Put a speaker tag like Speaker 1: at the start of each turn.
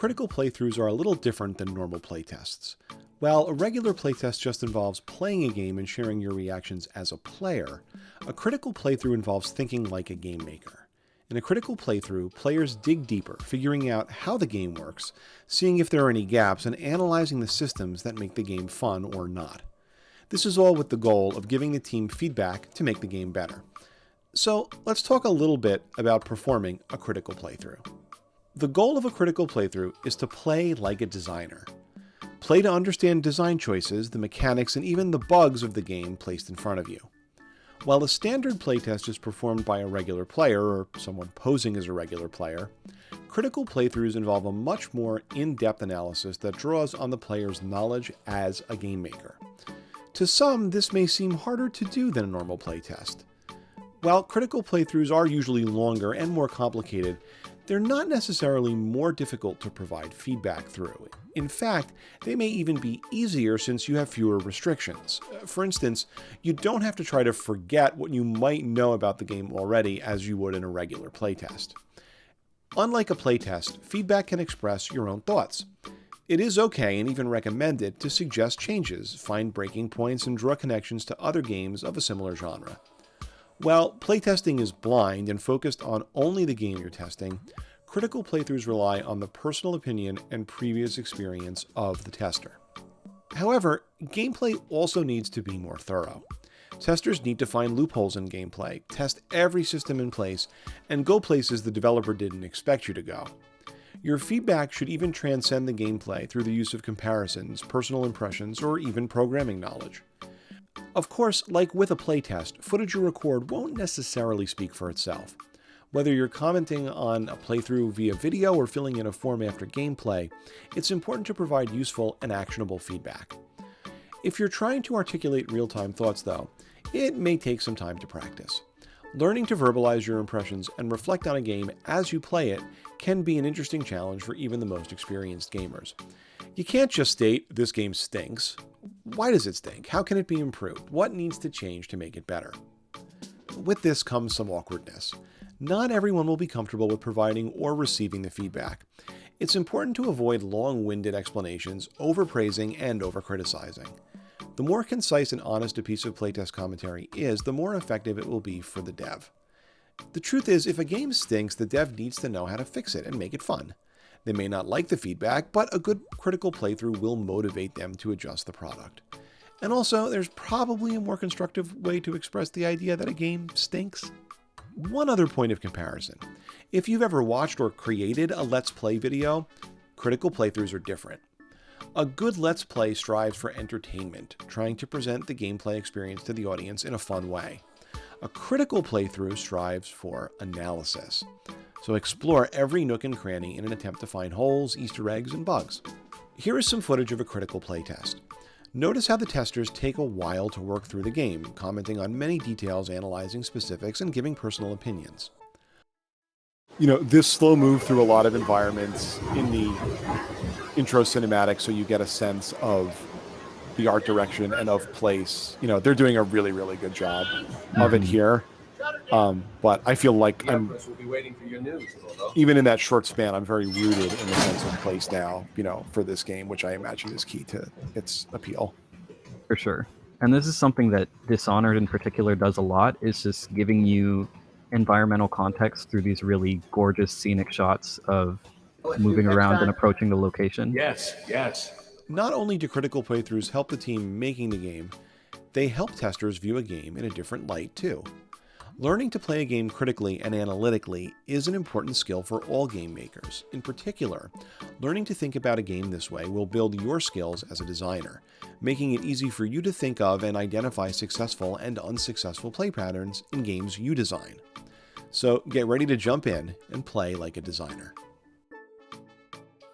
Speaker 1: critical playthroughs are a little different than normal playtests. While a regular playtest just involves playing a game and sharing your reactions as a player, a critical playthrough involves thinking like a game maker. In a critical playthrough, players dig deeper, figuring out how the game works, seeing if there are any gaps, and analyzing the systems that make the game fun or not. This is all with the goal of giving the team feedback to make the game better. So let's talk a little bit about performing a critical playthrough. The goal of a critical playthrough is to play like a designer. Play to understand design choices, the mechanics, and even the bugs of the game placed in front of you. While a standard playtest is performed by a regular player or someone posing as a regular player, critical playthroughs involve a much more in-depth analysis that draws on the player's knowledge as a game maker. To some, this may seem harder to do than a normal playtest. While critical playthroughs are usually longer and more complicated, they're not necessarily more difficult to provide feedback through. In fact, they may even be easier since you have fewer restrictions. For instance, you don't have to try to forget what you might know about the game already as you would in a regular playtest. Unlike a playtest, feedback can express your own thoughts. It is okay and even recommended to suggest changes, find breaking points, and draw connections to other games of a similar genre. While playtesting is blind and focused on only the game you're testing, critical playthroughs rely on the personal opinion and previous experience of the tester. However, gameplay also needs to be more thorough. Testers need to find loopholes in gameplay, test every system in place, and go places the developer didn't expect you to go. Your feedback should even transcend the gameplay through the use of comparisons, personal impressions, or even programming knowledge. Of course, like with a playtest, footage you record won't necessarily speak for itself. Whether you're commenting on a playthrough via video or filling in a form after gameplay, it's important to provide useful and actionable feedback. If you're trying to articulate real-time thoughts, though, it may take some time to practice. Learning to verbalize your impressions and reflect on a game as you play it can be an interesting challenge for even the most experienced gamers. You can't just state, "This game stinks." Why does it stink? How can it be improved? What needs to change to make it better? With this comes some awkwardness. Not everyone will be comfortable with providing or receiving the feedback. It's important to avoid long-winded explanations, overpraising, and overcriticizing. The more concise and honest a piece of playtest commentary is, the more effective it will be for the dev. The truth is, if a game stinks, the dev needs to know how to fix it and make it fun. They may not like the feedback, but a good critical playthrough will motivate them to adjust the product. And also, there's probably a more constructive way to express the idea that a game stinks. One other point of comparison. If you've ever watched or created a Let's Play video, critical playthroughs are different. A good Let's Play strives for entertainment, trying to present the gameplay experience to the audience in a fun way. A critical playthrough strives for analysis. So explore every nook and cranny in an attempt to find holes, Easter eggs, and bugs. Here is some footage of a critical playtest. Notice how the testers take a while to work through the game, commenting on many details, analyzing specifics, and giving personal opinions. This slow move through a lot of environments in the intro cinematic, so you get a sense of the art direction and of place. They're doing a really, really good job of it here. But I feel like even in that short span, I'm very rooted in the sense of place now, for this game, which I imagine is key to its appeal.
Speaker 2: For sure. And this is something that Dishonored in particular does a lot, is just giving you environmental context through these really gorgeous scenic shots of moving around and approaching the location.
Speaker 3: Yes.
Speaker 1: Not only do critical playthroughs help the team making the game, they help testers view a game in a different light too. Learning to play a game critically and analytically is an important skill for all game makers. In particular, learning to think about a game this way will build your skills as a designer, making it easy for you to think of and identify successful and unsuccessful play patterns in games you design. So get ready to jump in and play like a designer.